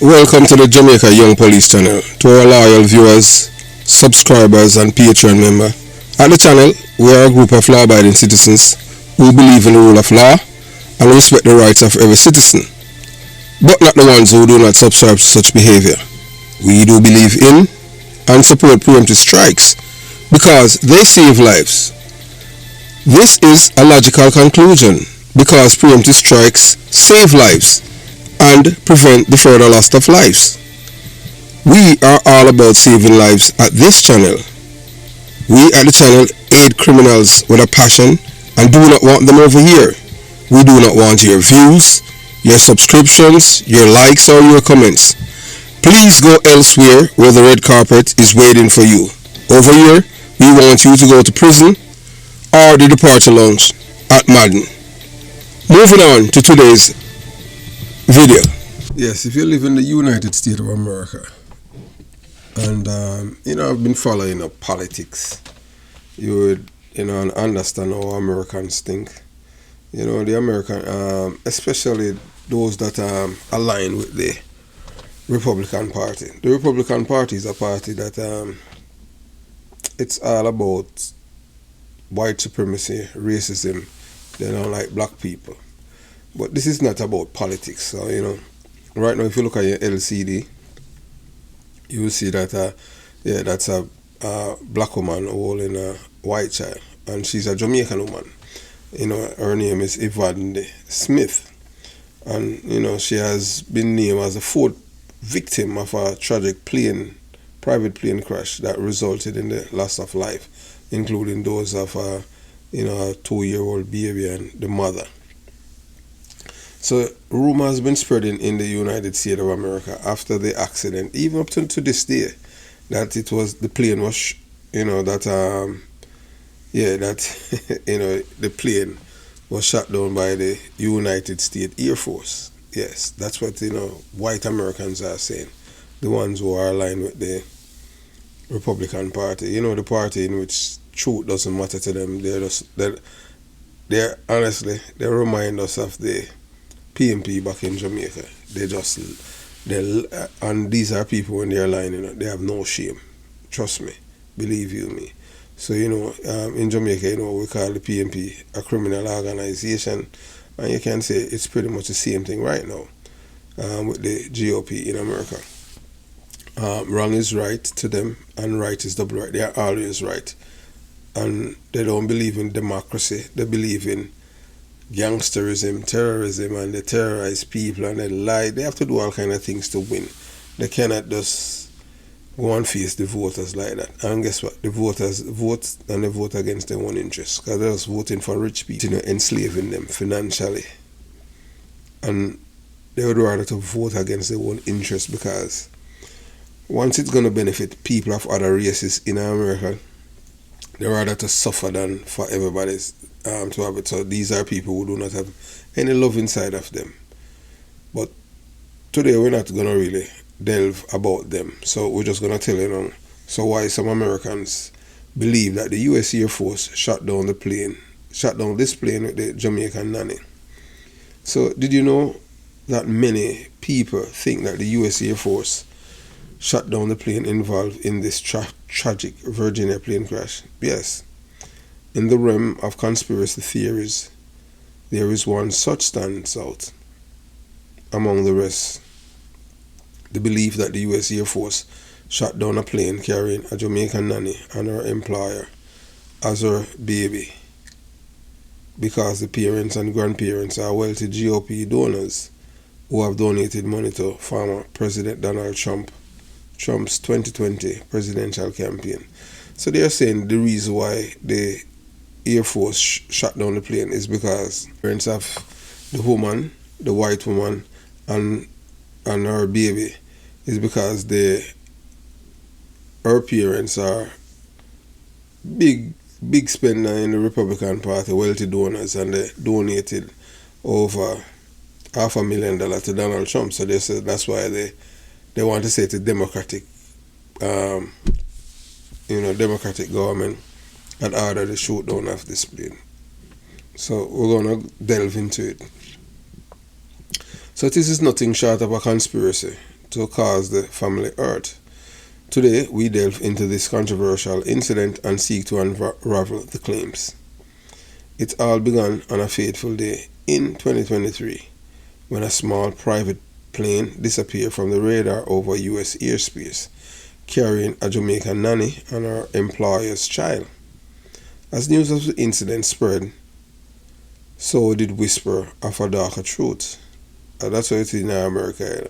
Welcome to the Jamaica Young Police channel. To our loyal viewers, subscribers and Patreon members. At the channel, we are a group of law-abiding citizens who believe in the rule of law and respect the rights of every citizen, but not the ones who do not subscribe to such behavior. We do believe in and support preemptive strikes because they save lives. This is a logical conclusion because preemptive strikes save lives and prevent the further loss of lives. We are all about saving lives at this channel. We at the channel aid criminals with a passion and do not want them over here. We do not want your views, your subscriptions, your likes or your comments. Please go elsewhere where the red carpet is waiting for you. Over here, we want you to go to prison or the departure lounge at Madden. Moving on to today's video. Yes, if you live in the United States of America and I've been following up politics, you would understand how Americans think. The American, especially those that align with the Republican Party. The Republican Party is a party that it's all about white supremacy, racism. They don't like black people. But this is not about politics. So, right now if you look at your LCD, you will see that, that's a black woman holding a white child. And she's a Jamaican woman. Her name is Evadnie Smith. And, she has been named as the fourth victim of a tragic private plane crash that resulted in the loss of life, including those of a 2-year-old baby and the mother. So rumor has been spreading in the United States of America after the accident, even up to this day, that it was the plane was, the plane was shot down by the United States Air Force. Yes, that's what white Americans are saying, the ones who are aligned with the Republican Party. The party in which truth doesn't matter to them. They're honestly, they remind us of the PMP back in Jamaica. And these are people when they're lying, they have no shame. Trust me, believe you me. So in Jamaica, we call the PMP a criminal organization, and you can say it's pretty much the same thing right now with the GOP in America. Wrong is right to them, and right is double right. They are always right. And they don't believe in democracy. They believe in gangsterism, terrorism, and they terrorize people and they lie. They have to do all kind of things to win. They cannot just go and face the voters like that. And guess what? The voters vote and they vote against their own interests because they're just voting for rich people, enslaving them financially. And they would rather to vote against their own interests because once it's going to benefit people of other races in America, they rather to suffer than for everybody's to have it. So these are people who do not have any love inside of them. But today we're not going to really delve about them. So we're just going to tell you so why some Americans believe that the U.S. Air Force shot down this plane with the Jamaican Nanny. So did you know that many people think that the U.S. Air Force shot down the plane involved in this tragic Virginia plane crash? Yes. In the realm of conspiracy theories, there is one such stands out among the rest. The belief that the U.S. Air Force shot down a plane carrying a Jamaican nanny and her employer as her baby because the parents and grandparents are wealthy GOP donors who have donated money to former President Donald Trump's 2020 presidential campaign. So they are saying the reason why the Air Force shot down the plane is because parents of the woman, the white woman, and her baby is because her parents are big spender in the Republican Party, wealthy donors, and they donated over $500,000 to Donald Trump. So they said that's why they want to say to Democratic government had ordered the shoot down of this plane. So we're going to delve into it. So this is nothing short of a conspiracy to cause the family hurt. Today, we delve into this controversial incident and seek to unravel the claims. It all began on a fateful day in 2023 when a small private plane disappeared from the radar over U.S. airspace, carrying a Jamaican nanny and her employer's child. As news of the incident spread, so did whisper of a darker truth. That's what it is in America.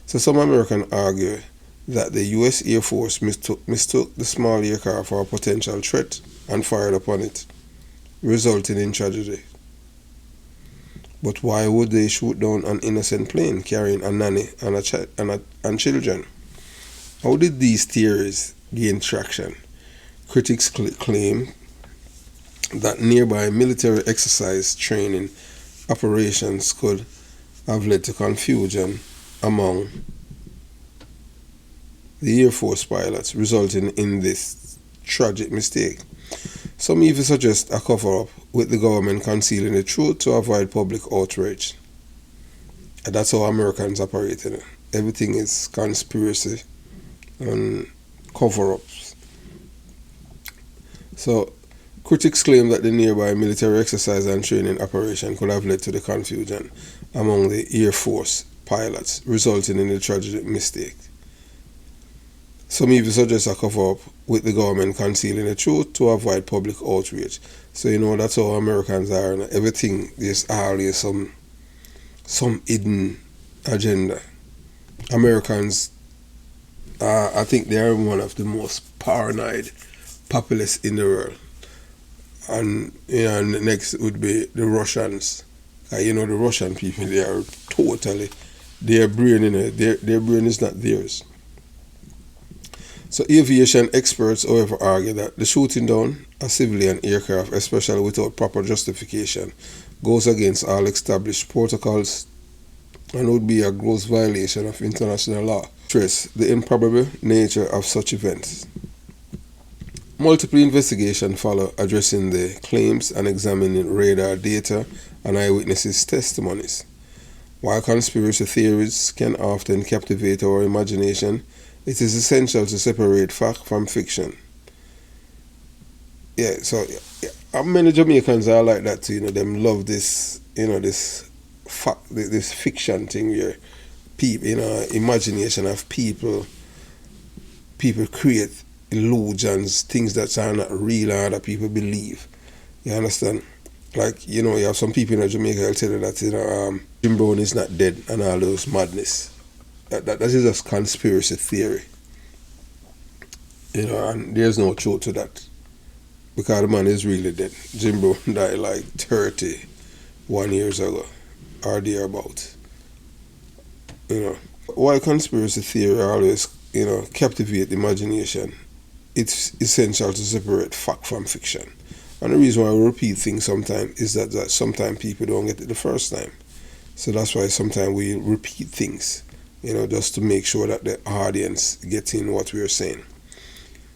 So some Americans argue that the U.S. Air Force mistook the small aircraft for a potential threat and fired upon it, resulting in tragedy. But why would they shoot down an innocent plane carrying a nanny and children? How did these theories gain traction? Critics claim that nearby military exercise training operations could have led to confusion among the Air Force pilots, resulting in this tragic mistake. Some even suggest a cover-up with the government concealing the truth to avoid public outrage. And that's how Americans operate. Everything is conspiracy and cover-ups. So, critics claim that the nearby military exercise and training operation could have led to the confusion among the Air Force pilots, resulting in the tragic mistake. Some even suggest a cover-up with the government concealing the truth to avoid public outrage. So, that's how Americans are. Everything, there's always some hidden agenda. Americans, I think they are one of the most paranoid populace in the world. And, and the next would be the Russians. The Russian people, they are totally, their brain is not theirs. So aviation experts, however, argue that the shooting down a civilian aircraft, especially without proper justification, goes against all established protocols and would be a gross violation of international law. Stress the improbable nature of such events. Multiple investigations follow addressing the claims and examining radar data and eyewitnesses' testimonies. While conspiracy theories can often captivate our imagination, it is essential to separate fact from fiction. Many Jamaicans are like that too. Them love this, this fiction thing where people, imagination of people create illusions, things that are not real and that people believe. You understand? Like, you have some people in Jamaica who'll tell you that, Jim Brown is not dead and all those madness. That is just conspiracy theory. And there's no truth to that. Because the man is really dead. Jim Brown died like 31 years ago, or thereabout. While conspiracy theory always, captivate the imagination, it's essential to separate fact from fiction. And the reason why we repeat things sometimes is that sometimes people don't get it the first time. So that's why sometimes we repeat things, just to make sure that the audience gets in what we're saying.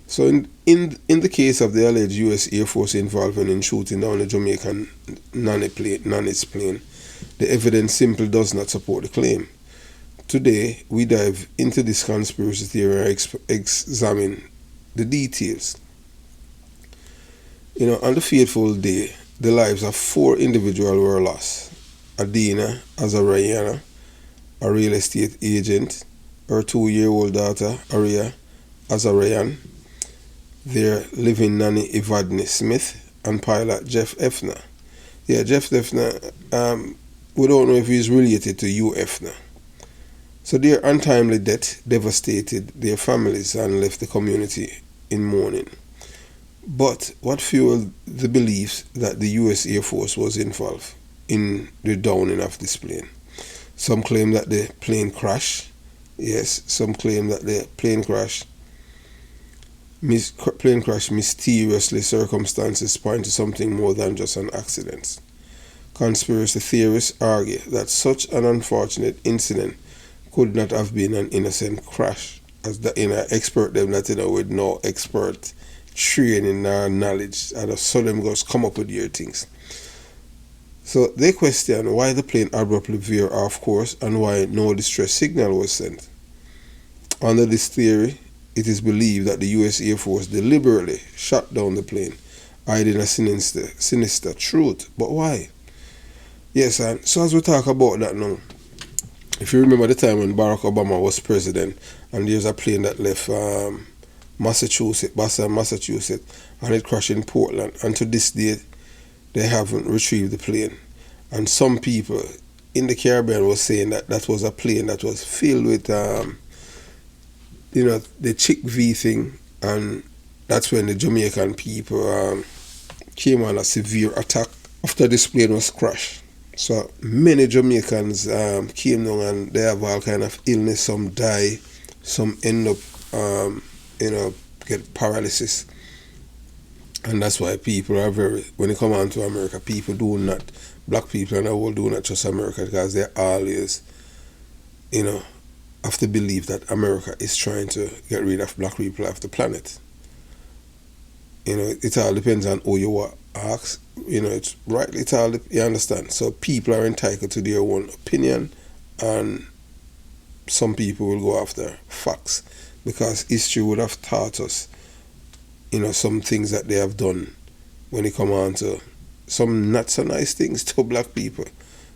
So in the case of the alleged U.S. Air Force involvement in shooting down the Jamaican Nanny's plane, the evidence simply does not support the claim. Today, we dive into this conspiracy theory and examine the details. On the fateful day, the lives of 4 individuals were lost. Adina Azariana, a real estate agent, her 2-year-old daughter, Aria Azarian, their living nanny, Evadnie Smith, and pilot Jeff Efner. Yeah, Jeff Efner, we don't know if he's related to you, Efner. So their untimely death devastated their families and left the community in mourning. But what fueled the beliefs that the U.S. Air Force was involved in the downing of this plane? Some claim that the plane crashed. Yes, some claim that the plane crash mysteriously circumstances point to something more than just an accident. Conspiracy theorists argue that such an unfortunate incident could not have been an innocent crash, as the expert them that with no expert training or knowledge, and so them goes come up with your things. So they question why the plane abruptly veered off course and why no distress signal was sent. Under this theory, it is believed that the US Air Force deliberately shot down the plane, hiding a sinister truth. But why? Yes, and so as we talk about that now, if you remember the time when Barack Obama was president, and there's a plane that left Boston, Massachusetts, and it crashed in Portland, and to this day, they haven't retrieved the plane. And some people in the Caribbean was saying that that was a plane that was filled with, the Chick V thing, and that's when the Jamaican people came on a severe attack after this plane was crashed. So many Jamaicans came down and they have all kind of illness. Some die, some end up, get paralysis. And that's why people are when they come on to America, black people and the world do not trust America, because they always, have to believe that America is trying to get rid of black people off the planet. It all depends on who you ask. It's right. It's all, you understand. So people are entitled to their own opinion, and some people will go after facts, because history would have taught us, some things that they have done when it come on to some not so nice things to black people.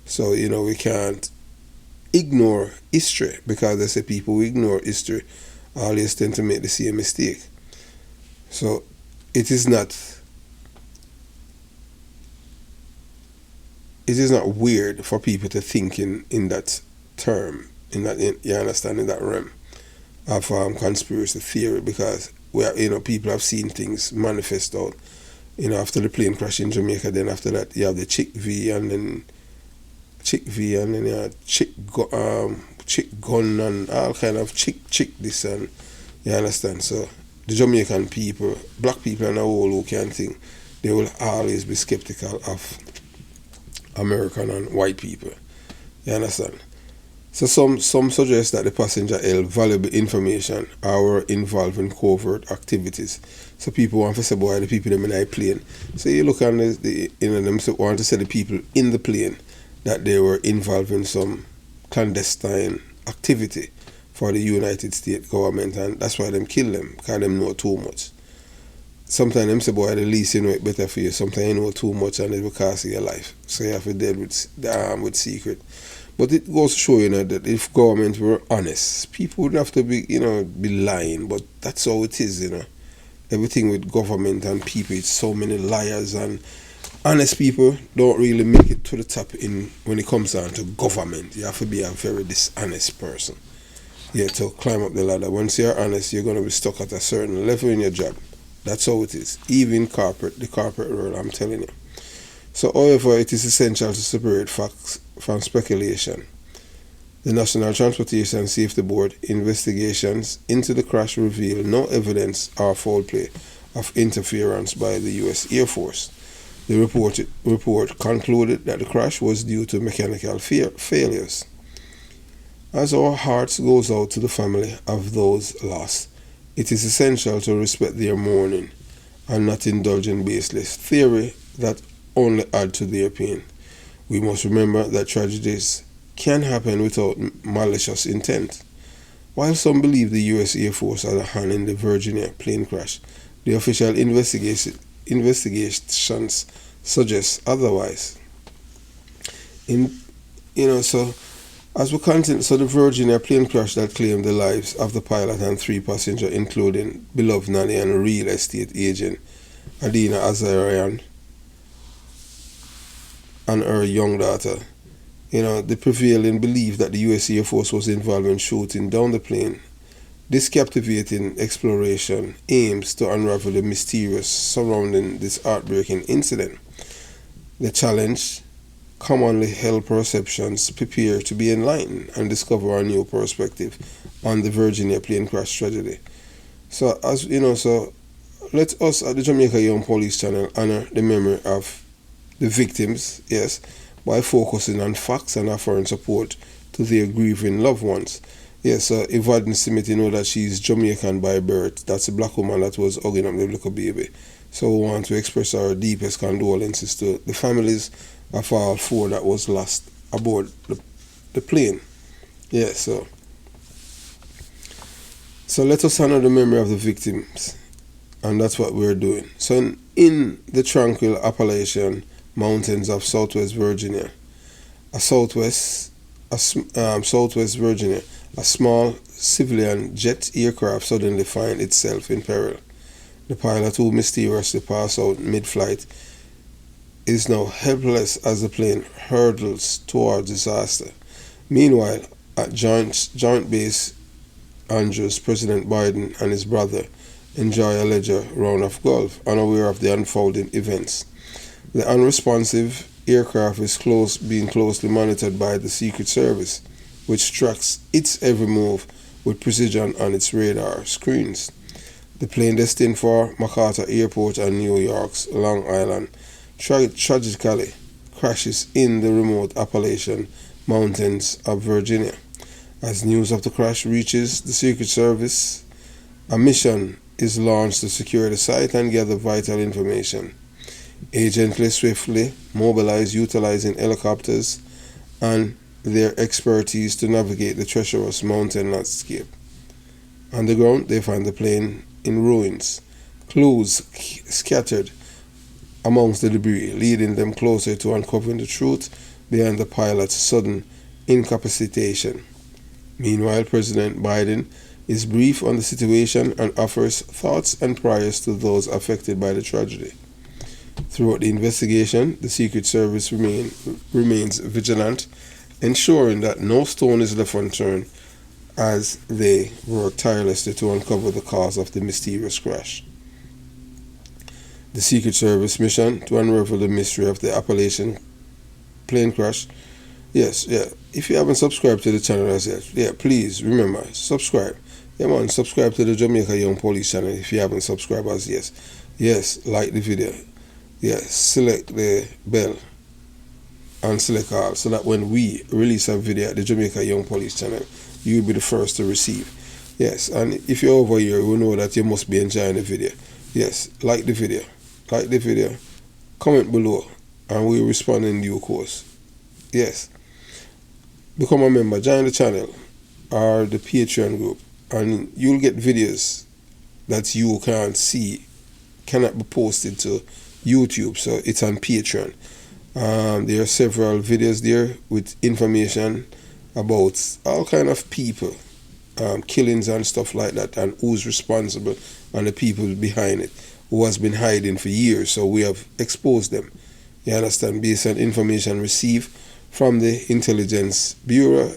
So we can't ignore history, because they say people who ignore history always tend to make the same mistake. So it is not weird for people to think in that term, you understand, in that realm of conspiracy theory, because people have seen things manifest out. After the plane crash in Jamaica, then after that you have the Chick V, and then you have chick gun, and all kind of chick this, and you understand. So the Jamaican people, black people and the whole who can think, they will always be skeptical of American and white people. You understand? So some suggest that the passenger held valuable information or were involved in covert activities. So people want to say, boy, the people them in the plane. So you look on them want to say the people in the plane that they were involved in some clandestine activity for the United States government, and that's why them kill them, because them know too much. Sometimes them say, boy, at least you know it better for you. Sometimes you know too much and it will cost you your life. So you have to deal with secret. But it goes to show that if government were honest, people wouldn't have to be lying. But that's how it is, Everything with government and people, it's so many liars, and honest people don't really make it to the top when it comes down to government. You have to be a very dishonest person. To climb up the ladder. Once you're honest, you're going to be stuck at a certain level in your job. That's how it is. Even the corporate world, I'm telling you. So, however, it is essential to separate facts from speculation. The National Transportation Safety Board investigations into the crash reveal no evidence or foul play of interference by the U.S. Air Force. The report concluded that the crash was due to mechanical failures. As our hearts goes out to the family of those lost, it is essential to respect their mourning and not indulge in baseless theory that only add to their pain. We must remember that tragedies can happen without malicious intent. While some believe the U.S. Air Force had a hand in the Virginia plane crash, the official investigations suggest otherwise. As we continue, so the Virginia plane crash that claimed the lives of the pilot and 3 passengers, including beloved Nanny and real estate agent Adina Azarian and her young daughter. The prevailing belief that the U.S. Air Force was involved in shooting down the plane. This captivating exploration aims to unravel the mysterious surrounding this heartbreaking incident. The challenge commonly held perceptions prepare to be enlightened and discover a new perspective on the Virginia plane crash tragedy. So, so let us at the Jamaica Young Police Channel honor the memory of the victims, yes, by focusing on facts and offering support to their grieving loved ones. Yes, Evadnie Smith, that she's Jamaican by birth. That's a black woman that was hugging up the little baby. So we want to express our deepest condolences to the families of all 4 that was lost aboard the plane. Yeah, so So let us honor the memory of the victims, and that's what we're doing. So in the tranquil Appalachian Mountains of Southwest Virginia, Southwest Virginia, a small civilian jet aircraft suddenly finds itself in peril. The pilot, who mysteriously passed out mid-flight, is now helpless as the plane hurtles towards disaster. Meanwhile, at Joint Base Andrews, President Biden and his brother enjoy a leisure round of golf, unaware of the unfolding events. The unresponsive aircraft is being closely monitored by the Secret Service, which tracks its every move with precision on its radar screens. The plane, destined for MacArthur Airport and New York's Long Island, tragically crashes in the remote Appalachian Mountains of Virginia. As news of the crash reaches the Secret Service, a mission is launched to secure the site and gather vital information. Agents swiftly mobilize, utilizing helicopters and their expertise to navigate the treacherous mountain landscape. On the ground, they find the plane in ruins, clues scattered amongst the debris, leading them closer to uncovering the truth behind the pilot's sudden incapacitation. Meanwhile, President Biden is briefed on the situation and offers thoughts and prayers to those affected by the tragedy. Throughout the investigation, the Secret Service remains vigilant, ensuring that no stone is left unturned as they work tirelessly to uncover the cause of the mysterious crash. The Secret Service mission to unravel the mystery of the Appalachian plane crash. Yes, yeah. If you haven't subscribed to the channel as yet, yeah, please remember, subscribe. Yeah, man, subscribe to the Jamaica Young Police channel if you haven't subscribed as yet. Yes, like the video. Yes, select the bell and select all, so that when we release a video at the Jamaica Young Police channel, you'll be the first to receive. Yes, and if you're over here, you know that you must be enjoying the video. Yes, like the video, comment below, and we'll respond in due course. Yes, become a member, join the channel or the Patreon group, and you'll get videos that you can't see, cannot be posted to YouTube, so it's on Patreon. There are several videos there with information about all kind of people, killings and stuff like that, and who's responsible and the people behind it, who has been hiding for years. So we have exposed them, you understand, based on information received from the Intelligence Bureau,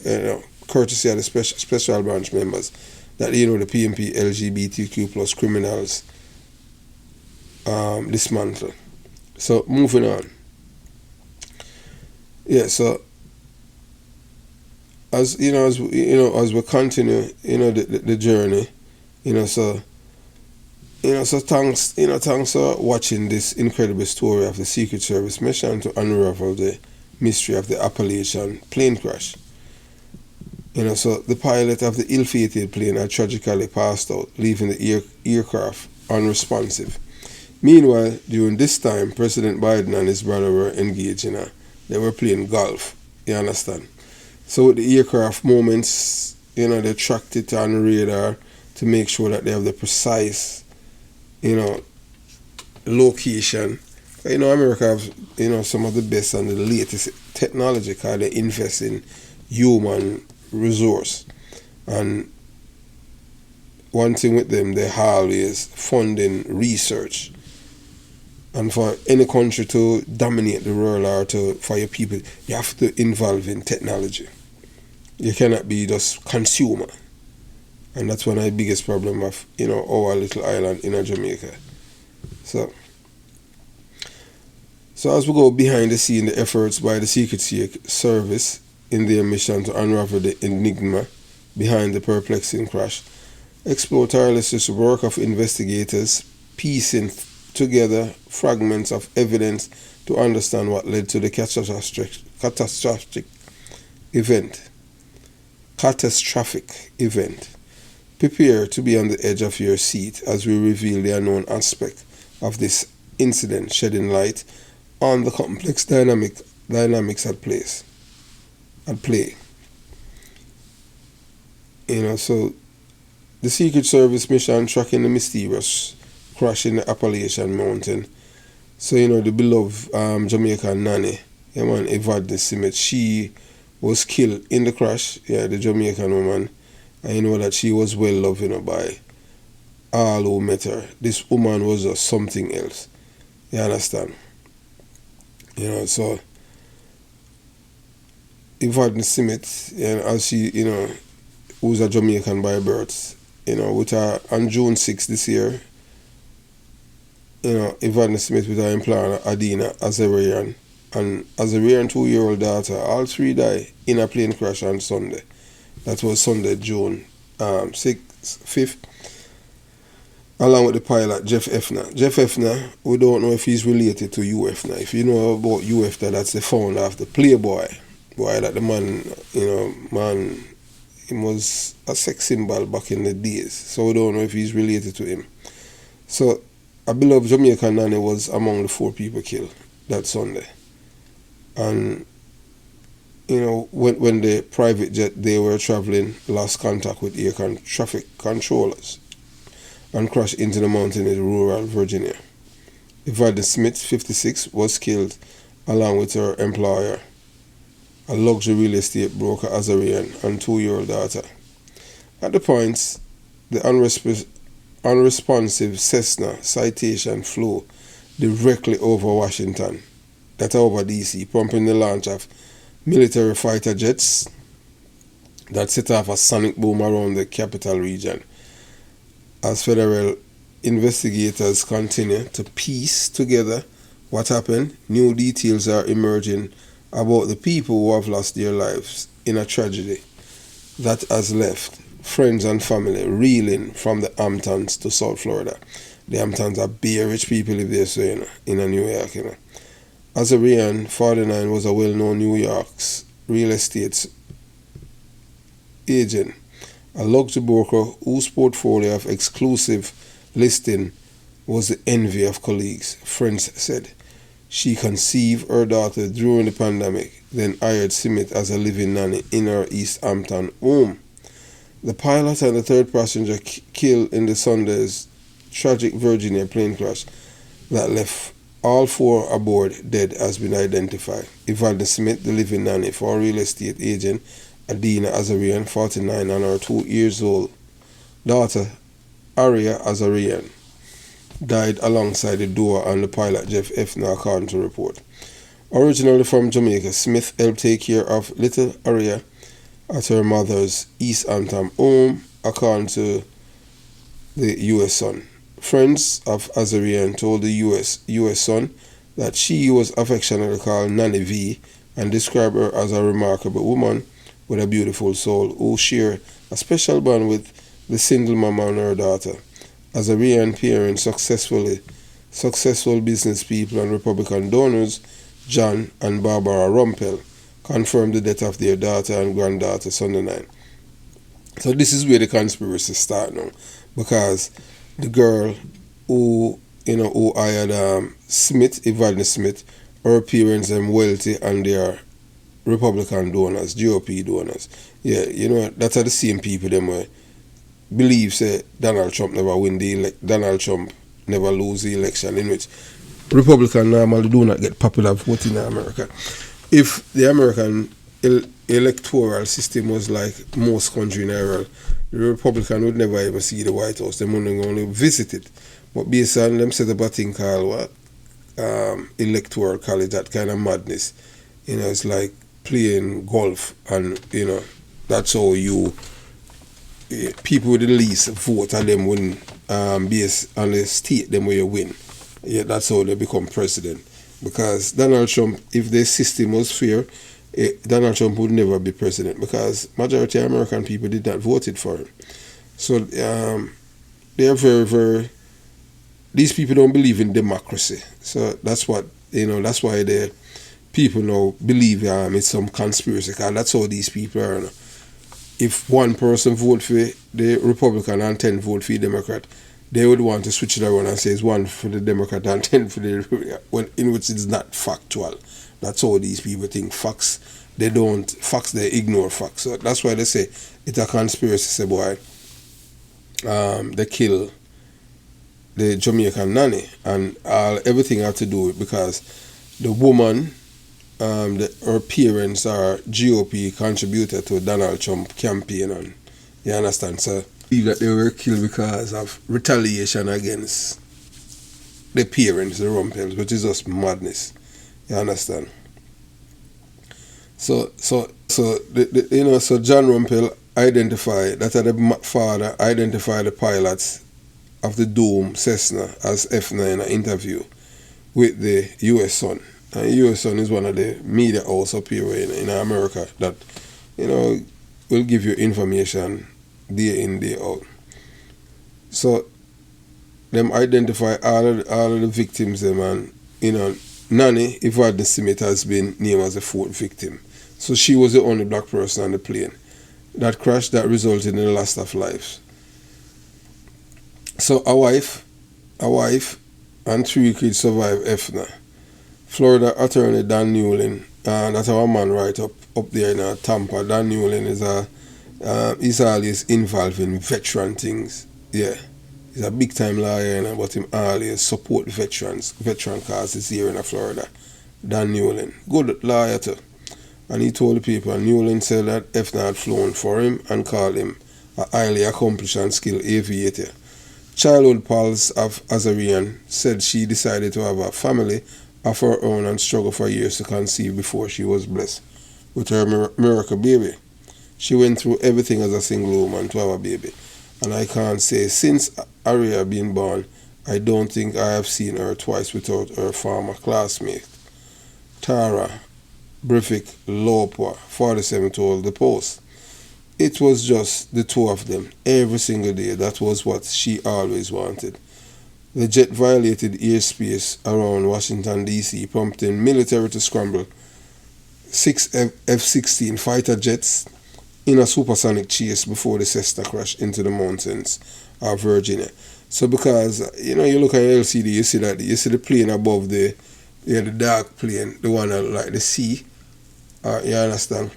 courtesy of the special branch members, that the PMP LGBTQ plus criminals dismantle. So moving on. Yeah, so as we continue, the journey, so thanks for watching this incredible story of the Secret Service mission to unravel the mystery of the Appalachian plane crash. So the pilot of the ill-fated plane had tragically passed out, leaving the aircraft unresponsive. Meanwhile, during this time, President Biden and his brother were engaged they were playing golf, you understand? So with the aircraft movements, they tracked it on radar to make sure that they have the precise, location. America have, some of the best and the latest technology, because they invest in human resource. And one thing with them, they always funding research. And for any country to dominate the world or for your people, you have to involve in technology. You cannot be just consumer. And that's one of the biggest problems of, our little island in Jamaica. So as we go behind the scene, the efforts by the Secret Service in their mission to unravel the enigma behind the perplexing crash explore tireless work of investigators, piecing together fragments of evidence to understand what led to the catastrophic event. Prepare to be on the edge of your seat as we reveal the unknown aspect of this incident, shedding light on the complex dynamics at play. So The Secret Service mission tracking the mysterious crash in the Appalachian Mountain. So, the beloved Jamaican Nanny, Evadnie Smith, she was killed in the crash, the Jamaican woman. And you know that she was well loved, by all who met her. This woman was just something else. You understand? So Evadnie Smith, as she, who's a Jamaican by birth, with her on June 6th this year, Evadnie Smith with her employer Adina Azarian and Azarian 2-year-old daughter, all three died in a plane crash on Sunday. That was Sunday, June 5th, along with the pilot Jeff Evadnie. Jeff Evadnie, we don't know if he's related to Hugh Evadnie. If you know about Hugh Evadnie, that's the founder of the Playboy. Boy, that the man, he was a sex symbol back in the days. So we don't know if he's related to him. So a beloved Jamaican Nanny was among the 4 people killed that Sunday. And when the private jet they were traveling lost contact with air traffic controllers and crashed into the mountain in rural Virginia. Evadnie Smith, 56, was killed along with her employer, a luxury real estate broker Azarian, and 2-year-old daughter. At the point, the unresponsive Cessna Citation flew directly over Washington, that over DC, prompting the launch of military fighter jets that set off a sonic boom around the capital region. As federal investigators continue to piece together what happened, new details are emerging about the people who have lost their lives in a tragedy that has left friends and family reeling from the Hamptons to South Florida. The Hamptons are bare rich people live there, so in New York. Azarian, 49, was a well-known New York's real estate agent, a luxury broker whose portfolio of exclusive listing was the envy of colleagues. Friends said she conceived her daughter during the pandemic, then hired Smith as a living nanny in her East Hampton home. The pilot and the third passenger killed in the Sunday's tragic Virginia plane crash that left all 4 aboard dead has been identified. Evadnie Smith, the living nanny for real estate agent Adina Azarian, 49, and her 2-year-old daughter Aria Azarian died alongside the doer and the pilot Jeff Evadnie, according to report. Originally from Jamaica, Smith helped take care of little Aria at her mother's East Hampton home, according to the U.S. Sun. Friends of Azarian told the U.S. Sun that she was affectionately called Nanny V and described her as a remarkable woman with a beautiful soul who shared a special bond with the single mama and her daughter. Azarian parents, successful business people and Republican donors, John and Barbara Rumpel, confirmed the death of their daughter and granddaughter Sunday night. So this is where the conspiracy starts now, because the girl who hired Smith, Evadnie Smith, her parents are wealthy and they are Republican donors, GOP donors. Yeah, that's the same people them where believe say Donald Trump never win Donald Trump never lose the election, in which Republicans normally do not get popular vote in America. If the American electoral system was like most countries in the world, the Republican would never even see the White House. They would only visit it. But based on them set up a thing called electoral college, that kind of madness. It's like playing golf, and that's how people with the least vote and them win based on the state them where you win. Yeah, that's how they become president. Because Donald Trump, if the system was fair, Donald Trump would never be president, because majority of American people did not vote for him. So they are very, very. These people don't believe in democracy. So that's what that's why the people now believe it's some conspiracy. Because that's how these people are. If one person vote for the Republican and 10 vote for the Democrat, they would want to switch it around and say it's 1 for the Democrat and 10 for the, in which it's not factual. That's how these people think. Facts, they ignore facts. So that's why they say it's a conspiracy, say boy. they kill the Jamaican Nanny, and everything had to do with because the woman, her parents are GOP contributor to Donald Trump campaign, and you understand, so believe that they were killed because of retaliation against the parents, the Rumpels, which is just madness. You understand? So so John Rumpel identified that the father identified the pilots of the Doom Cessna as F9 in an interview with the US Sun. And US Sun is one of the media house up here in America that, will give you information day in, day out. So them identify all of the victims them, and Nanny, Evadnie Smith, has been named as the fourth victim. So she was the only black person on the plane. That crash that resulted in the loss of lives. So a wife and 3 kids survived Evadnie. Florida attorney Dan Newlin, that's our man right up there in Tampa. Dan Newlin he's always involved in veteran things. Yeah. He's a big time lawyer, but him always support veteran causes here in Florida. Dan Newlin. Good lawyer too. And he told the people, and Newlin said that Evadnie had flown for him and called him a highly accomplished and skilled aviator. Childhood pals of Azarian said she decided to have a family of her own and struggled for years to conceive before she was blessed with her miracle baby. She went through everything as a single woman to have a baby. And I can't say, since Aria being born, I don't think I have seen her twice without her former classmate. Tara Brific Lopa, 47, told the Post. It was just the two of them every single day. That was what she always wanted. The jet violated airspace around Washington, D.C., prompting military to scramble 6 F-16 fighter jets in a supersonic chase before the Cessna crashed into the mountains of Virginia. So because, you look at LCD, you see the plane above the dark plane, the one like the sea. You understand?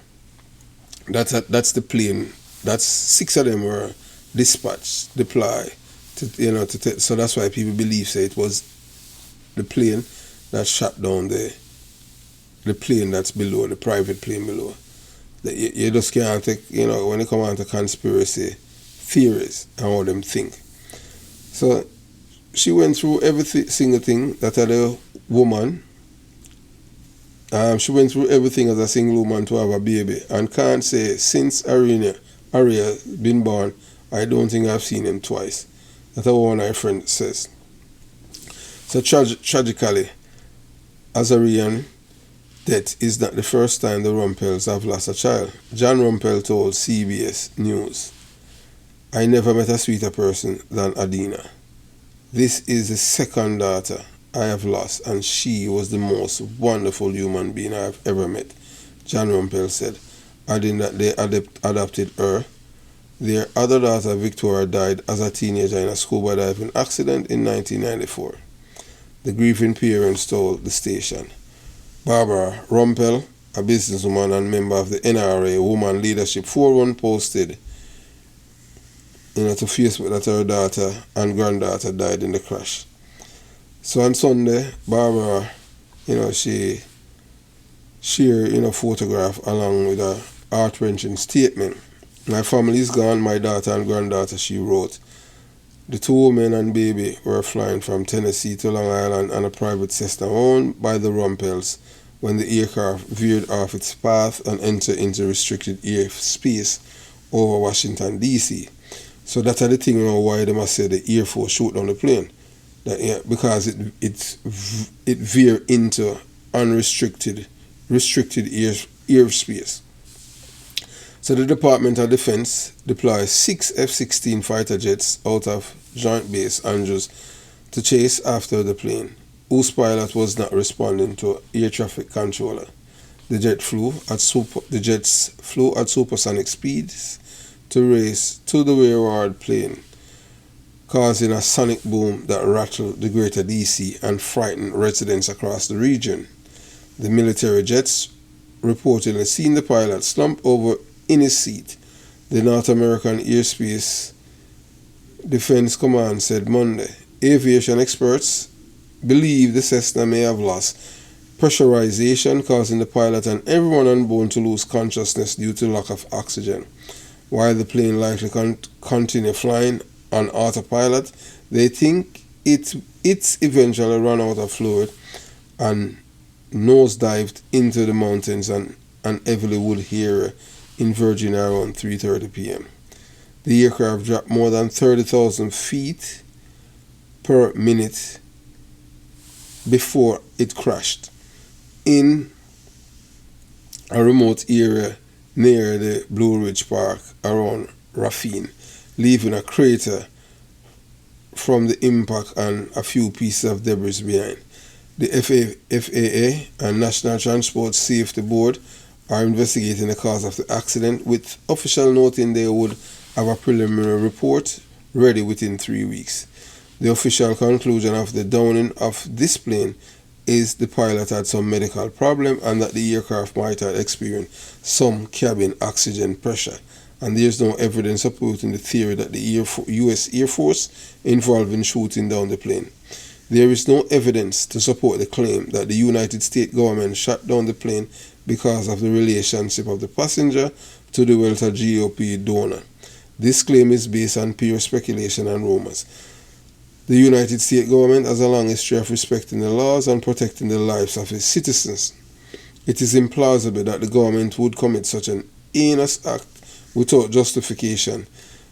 That's the plane. That's 6 of them were dispatched, deployed. So that's why people believe it was the plane that shot down the plane that's below, the private plane below. You just can't take, when it comes on to conspiracy theories and how them think. So she went through every single thing that had a woman. She went through everything as a single woman to have a baby, and can't say since Aria been born, I don't think I've seen him twice. That's what one of my friends says. So tragically, Azarian death is not the first time the Rumpels have lost a child. John Rumpel told CBS News, I never met a sweeter person than Adina. This is the second daughter I have lost, and she was the most wonderful human being I have ever met, John Rumpel said, adding that they adopted her. Their other daughter, Victoria, died as a teenager in a scuba diving accident in 1994. The grieving parents told the station. Barbara Rumpel, a businesswoman and member of the NRA Woman Leadership Forum, posted to Facebook that her daughter and granddaughter died in the crash. So on Sunday, Barbara, she shared a photograph along with a heart-wrenching statement. My family is gone, my daughter and granddaughter, she wrote. The 2 women and baby were flying from Tennessee to Long Island on a private Cessna owned by the Rumpels when the aircraft veered off its path and entered into restricted airspace over Washington, D.C. So that's the thing why they must say the Air Force shoot down the plane. Because it veered into restricted airspace. So the Department of Defense deployed 6 F-16 fighter jets out of Joint Base Andrews to chase after the plane, whose pilot was not responding to air traffic controller. The jets flew at supersonic speeds to race to the rearward plane, causing a sonic boom that rattled the greater DC and frightened residents across the region. The military jets reportedly seen the pilot slump over in his seat. The North American airspace Defense Command said Monday. Aviation experts believe the Cessna may have lost pressurization, causing the pilot and everyone on board to lose consciousness due to lack of oxygen. While the plane likely continue flying on autopilot, they think it's eventually run out of fluid and nosedived into the mountains and Evadnie Wood area in Virginia around 3:30 p.m. The aircraft dropped more than 30,000 feet per minute before it crashed in a remote area near the Blue Ridge Park around Raffine, leaving a crater from the impact and a few pieces of debris behind. The FAA and National Transport Safety Board are investigating the cause of the accident, with officials noting they would have a preliminary report ready within 3 weeks. The official conclusion of the downing of this plane is the pilot had some medical problem and that the aircraft might have experienced some cabin oxygen pressure, and there is no evidence supporting the theory that the U.S. Air Force involved in shooting down the plane. There is no evidence to support the claim that the United States government shot down the plane because of the relationship of the passenger to the Welter GOP donor. This claim is based on pure speculation and rumors. The United States government has a long history of respecting the laws and protecting the lives of its citizens. It is implausible that the government would commit such an heinous act without justification.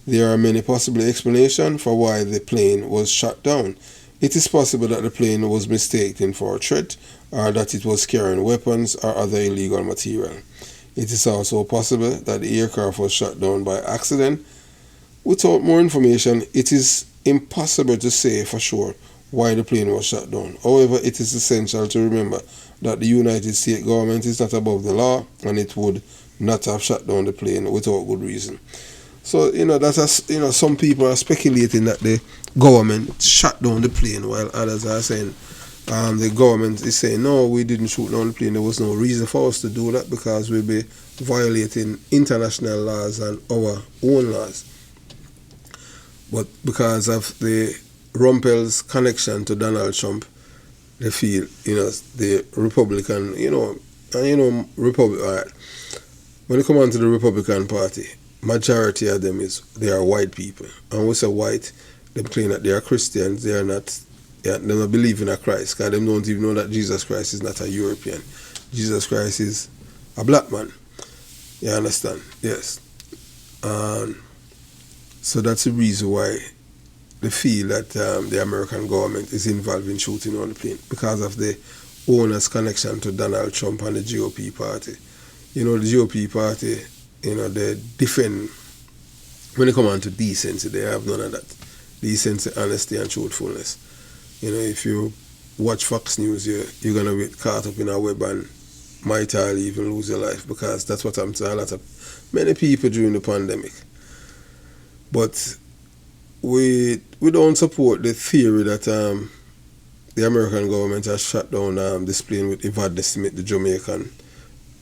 There are many possible explanations for why the plane was shot down. It is possible that the plane was mistaken for a threat, or that it was carrying weapons or other illegal material. It is also possible that the aircraft was shot down by accident. Without more information, it is impossible to say for sure why the plane was shot down. However, it is essential to remember that the United States government is not above the law, and it would not have shot down the plane without good reason. So, some people are speculating that the government shot down the plane, while others are saying the government is saying, no, we didn't shoot down the plane. There was no reason for us to do that because we'll be violating international laws and our own laws. But because of the Rumpel's connection to Donald Trump, they feel, the Republican, when it comes on to the Republican Party, majority of them they are white people. And when we say white, they claim that they are Christians. They don't believe in a Christ, because they don't even know that Jesus Christ is not a European. Jesus Christ is a black man. You understand? Yes. So that's the reason why they feel that the American government is involved in shooting on the plane, because of the owner's connection to Donald Trump and the GOP party. The GOP party, they defend, when it comes on to decency, they have none of that. Decency, honesty, and truthfulness. If you watch Fox News, you're going to be caught up in a web and might even lose your life, because that's what happened to a lot of many people during the pandemic. But we don't support the theory that the American government has shut down this plane with Evadnie Smith, the Jamaican.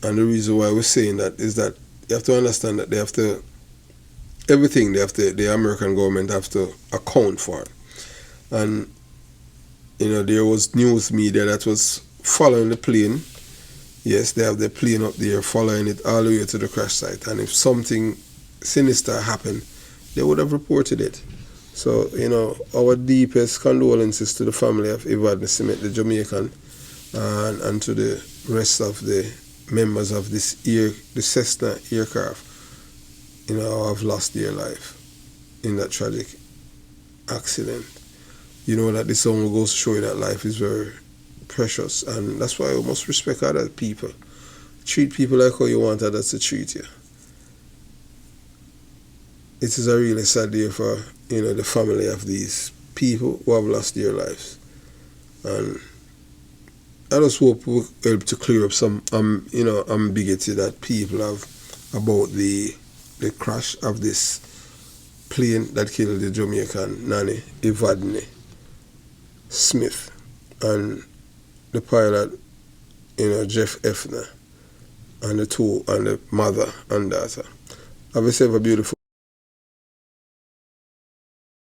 And the reason why we're saying that is that you have to understand that the American government have to account for it. And there was news media that was following the plane. Yes, they have the plane up there following it all the way to the crash site. And if something sinister happened, they would have reported it. So, our deepest condolences to the family of Evadnie Smith, the Jamaican, and to the rest of the members of the Cessna aircraft, have lost their life in that tragic accident. That this only goes to show you that life is very precious, and that's why we must respect other people. Treat people like how you want others to treat you. It is a really sad day for the family of these people who have lost their lives, and I just hope we'll help to clear up some ambiguity that people have about the crash of this plane that killed the Jamaican Nanny, Evadnie Smith, and the pilot, Jeff Efner, and the mother and daughter. Have yourself a beautiful